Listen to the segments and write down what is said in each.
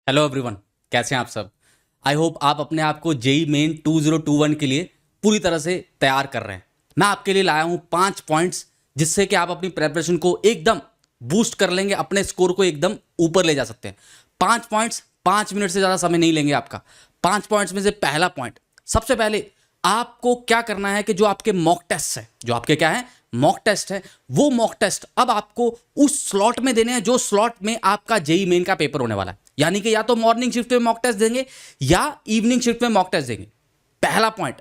Hello everyone, कैसे हैं आप सब। आई होप आप अपने आप को जेई मेन 2021 के लिए पूरी तरह से तैयार कर रहे हैं। मैं आपके लिए लाया हूं 5 पॉइंट्स जिससे कि आप अपनी प्रेपरेशन को एकदम बूस्ट कर लेंगे, अपने स्कोर को एकदम ऊपर ले जा सकते हैं। 5 पॉइंट्स, 5 मिनट से ज़्यादा समय नहीं लेंगे आपका। 5 पॉइंट्स में से पहला पॉइंट, सबसे पहले आपको क्या करना है कि जो आपके मॉक टेस्ट है, जो आपके क्या है मॉक टेस्ट है, वो मॉक टेस्ट अब आपको उस स्लॉट में देने हैं जो स्लॉट में आपका जेई मेन का पेपर होने वाला है। यानी कि या तो मॉर्निंग शिफ्ट में मॉक टेस्ट देंगे या इवनिंग शिफ्ट में मॉक टेस्ट देंगे। पहला पॉइंट,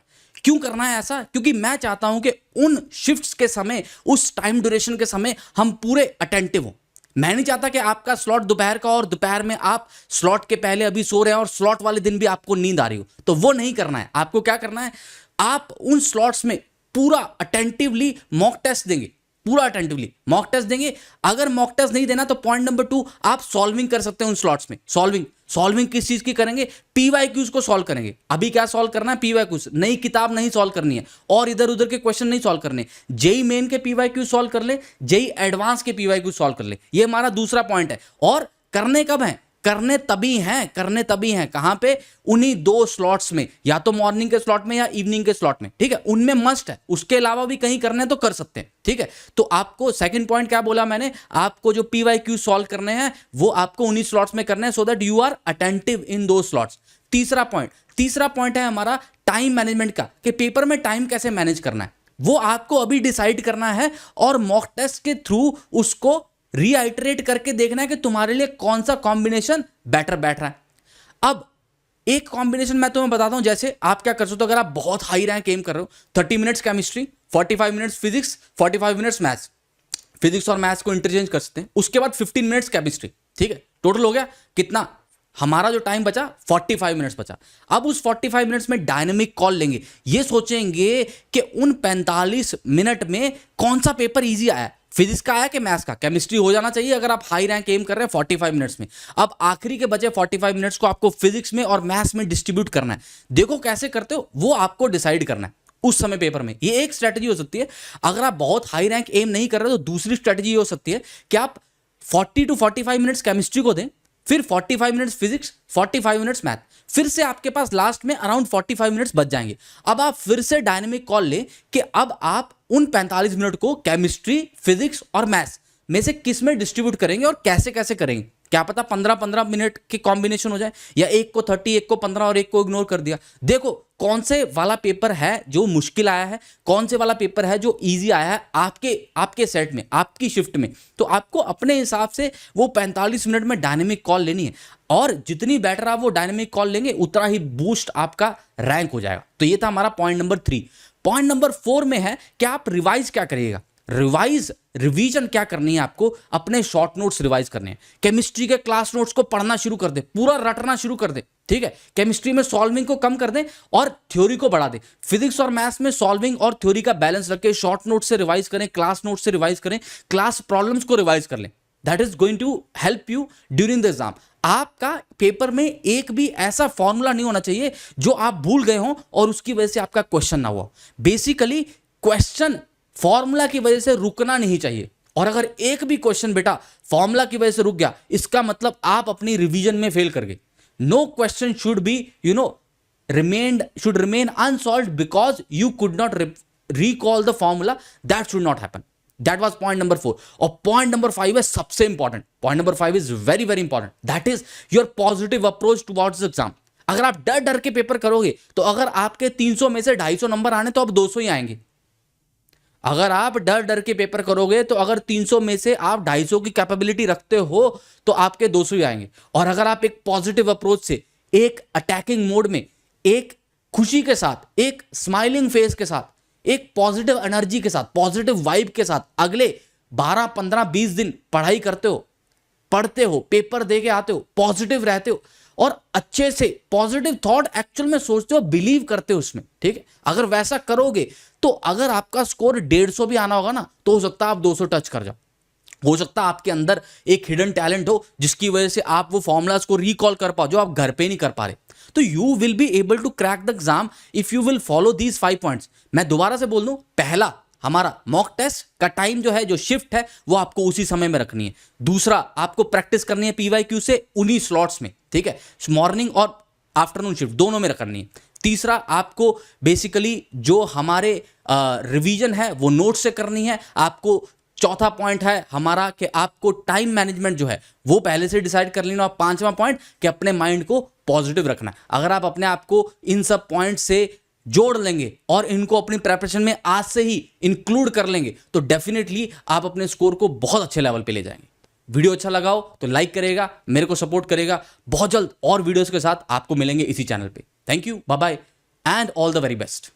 क्यों करना है ऐसा? क्योंकि मैं चाहता हूं कि उन शिफ्ट्स के समय, उस टाइम ड्यूरेशन के समय हम पूरे अटेंटिव हो। मैं नहीं चाहता कि आपका स्लॉट दोपहर का और दोपहर में आप स्लॉट के पहले अभी सो रहे हैं और स्लॉट वाले दिन भी आपको नींद आ रही हो, तो वो नहीं करना है। आपको क्या करना है, आप उन स्लॉट्स में पूरा अटेंटिवली मॉक टेस्ट देंगे, पूरा अटेंटिवली मॉक टेस्ट देंगे। अगर मॉक टेस्ट नहीं देना तो पॉइंट नंबर 2, आप सॉल्विंग कर सकते हैं उन स्लॉट्स में। सॉल्विंग किस चीज की करेंगे? पीवाईक्यूज को सॉल्व करेंगे। अभी क्या सॉल्व करना है? पीवाईक्यूज। नई किताब नहीं सॉल्व करनी है और इधर उधर के क्वेश्चन नहीं सॉल्व करने। जेई मेन के पीवाईक्यूज सॉल्व कर ले, जेई एडवांस के पीवाईक्यूज सॉल्व कर ले। ये हमारा दूसरा पॉइंट है। और करने कब है? करने तभी हैं कहां पे? उन्हीं 2 स्लॉट्स में, या तो मॉर्निंग के स्लॉट में या इवनिंग के स्लॉट में। ठीक है, उनमें मस्ट है। उसके अलावा भी कहीं करने तो कर सकते हैं। ठीक है, तो आपको सेकंड पॉइंट क्या बोला मैंने? आपको जो पीवाईक्यू सॉल्व करने हैं वो आपको उन्हीं स्लॉट्स में करने हैं, so that you are attentive in दो स्लॉट्स। तीसरा पॉइंट है हमारा टाइम मैनेजमेंट का, कि पेपर में टाइम कैसे मैनेज करना है वो आपको अभी डिसाइड करना है और मॉक टेस्ट के थ्रू उसको रीआइटरेट करके देखना है कि तुम्हारे लिए कौन सा कॉम्बिनेशन बेटर बैठ रहा है। अब एक कॉम्बिनेशन मैं तुम्हें बताता हूं। जैसे आप क्या कर सकते हो, अगर आप बहुत हाई रैंक एम कर रहे हो, 30 minutes chemistry, 45 minutes physics, 45 minutes maths. Physics और मैथ्स को इंटरचेंज कर सकते हैं। उसके बाद 15 मिनट्स केमिस्ट्री। ठीक है, टोटल हो गया कितना? हमारा जो टाइम बचा 45 मिनट्स बचा। अब उस 45 मिनट्स में डायनेमिक कॉल लेंगे। ये सोचेंगे कि उन 45 मिनट में कौन सा पेपर इजी आया, फिजिक्स का आया कि मैथ्स का। केमिस्ट्री हो जाना चाहिए अगर आप हाई रैंक एम कर रहे हैं 45 मिनट्स में। अब आखिरी के बचे 45 मिनट्स को आपको फिजिक्स में और मैथ्स में डिस्ट्रीब्यूट करना है। देखो कैसे करते हो, वो आपको डिसाइड करना है उस समय पेपर में। ये एक स्ट्रेटजी हो सकती है। अगर आप बहुत हाई रैंक एम नहीं कर रहे तो दूसरी स्ट्रेटजी हो सकती है कि आप 40 to 45 मिनट्स केमिस्ट्री को दें, फिर 45 मिनट्स फिजिक्स, 45 मिनट्स मैथ, फिर से आपके पास लास्ट में अराउंड 45 मिनट्स बच जाएंगे। अब आप फिर से डायनेमिक कॉल लें कि अब आप उन 45 मिनट को केमिस्ट्री, फिजिक्स और मैथ्स में से किस में डिस्ट्रीब्यूट करेंगे और कैसे कैसे करेंगे। क्या पता 15-15 मिनट के कॉम्बिनेशन हो जाए, या एक को 30, एक को 15 और एक को इग्नोर कर दिया। देखो कौन से वाला पेपर है जो मुश्किल आया है, कौन से वाला पेपर है जो इजी आया है आपके सेट में, आपकी शिफ्ट में। तो आपको अपने हिसाब से वो 45 मिनट में डायनेमिक कॉल लेनी है, और जितनी बेटर आप वो डायनेमिक कॉल लेंगे उतना ही बूस्ट आपका रैंक हो जाएगा। तो ये था हमारा पॉइंट नंबर 3। पॉइंट नंबर 4 में है कि आप रिवाइज क्या करिएगा। रिवीजन क्या करनी है आपको? अपने शॉर्ट नोट्स रिवाइज करने हैं। केमिस्ट्री के क्लास नोट्स को पढ़ना शुरू कर दे, पूरा रटना शुरू कर दे। ठीक है, केमिस्ट्री में सॉल्विंग को कम कर दें और थ्योरी को बढ़ा दें। फिजिक्स और मैथ्स में सॉल्विंग और थ्योरी का बैलेंस रखें। शॉर्ट नोट से रिवाइज करें, क्लास नोट से रिवाइज करें, क्लास प्रॉब्लम्स को रिवाइज कर लें। That is going to help you during the exam. आपका पेपर में एक भी ऐसा फॉर्मूला नहीं होना चाहिए जो आप भूल गए हो और उसकी वजह से आपका क्वेश्चन ना हुआ। बेसिकली क्वेश्चन फॉर्मूला की वजह से रुकना नहीं चाहिए, और अगर एक भी क्वेश्चन बेटा फॉर्मूला की वजह से रुक गया, इसका मतलब आप अपनी रिवीजन में फेल कर गए। No question should be remain unsolved because you could not recall the formula. That should not happen. That was point number 4. और point number 5 है सबसे important. point number 5 is very very important. That is your positive approach towards the exam. अगर आप डर डर के paper करोगे तो अगर आपके 300 में से 250 नंबर आने तो अब 200 ही आएंगे। अगर आप डर डर के पेपर करोगे तो अगर 300 में से आप 250 की कैपेबिलिटी रखते हो तो आपके 200 ही आएंगे। और अगर आप एक पॉजिटिव अप्रोच से, एक अटैकिंग मोड में, एक खुशी के साथ, एक स्माइलिंग फेस के साथ, एक पॉजिटिव एनर्जी के साथ, पॉजिटिव वाइब के साथ अगले 12, 15, 20 दिन पढ़ाई करते हो, पढ़ते हो, पेपर दे के आते हो, पॉजिटिव रहते हो और अच्छे से पॉजिटिव थॉट एक्चुअल में सोचते हो, बिलीव करते हो उसमें। ठीक है, अगर वैसा करोगे तो अगर आपका स्कोर 150 भी आना होगा ना तो हो सकता है आप 200 टच कर जाओ। हो सकता है आपके अंदर एक हिडन टैलेंट हो जिसकी वजह से आप वो फॉर्मूलाज को रिकॉल कर पाओ जो आप घर पे नहीं कर पा रहे। तो you will be able to crack the exam if you will follow these 5 points. मैं दोबारा से बोल दूं, पहला हमारा मॉक टेस्ट का टाइम जो है, जो शिफ्ट है, वो आपको उसी समय में रखनी है। दूसरा, आपको प्रैक्टिस करनी है पीवाईक्यू से उन्हीं स्लॉट्स में, ठीक है, मॉर्निंग और आफ्टरनून शिफ्ट दोनों में करनी है। तीसरा, आपको बेसिकली जो हमारे रिवीजन है वो नोट से करनी है। आपको चौथा पॉइंट है हमारा कि आपको टाइम मैनेजमेंट जो है वो पहले से डिसाइड कर लेना। और पांचवा पॉइंट कि अपने माइंड को पॉजिटिव रखना है। अगर आप अपने आप को इन सब पॉइंट से जोड़ लेंगे और इनको अपनी प्रिपरेशन में आज से ही इंक्लूड कर लेंगे तो डेफिनेटली आप अपने स्कोर को बहुत अच्छे लेवल पे ले जाएंगे। वीडियो अच्छा लगा हो तो लाइक करेगा, मेरे को सपोर्ट करेगा। बहुत जल्द और वीडियोस के साथ आपको मिलेंगे इसी चैनल पे। Thank you, bye bye and all the very best.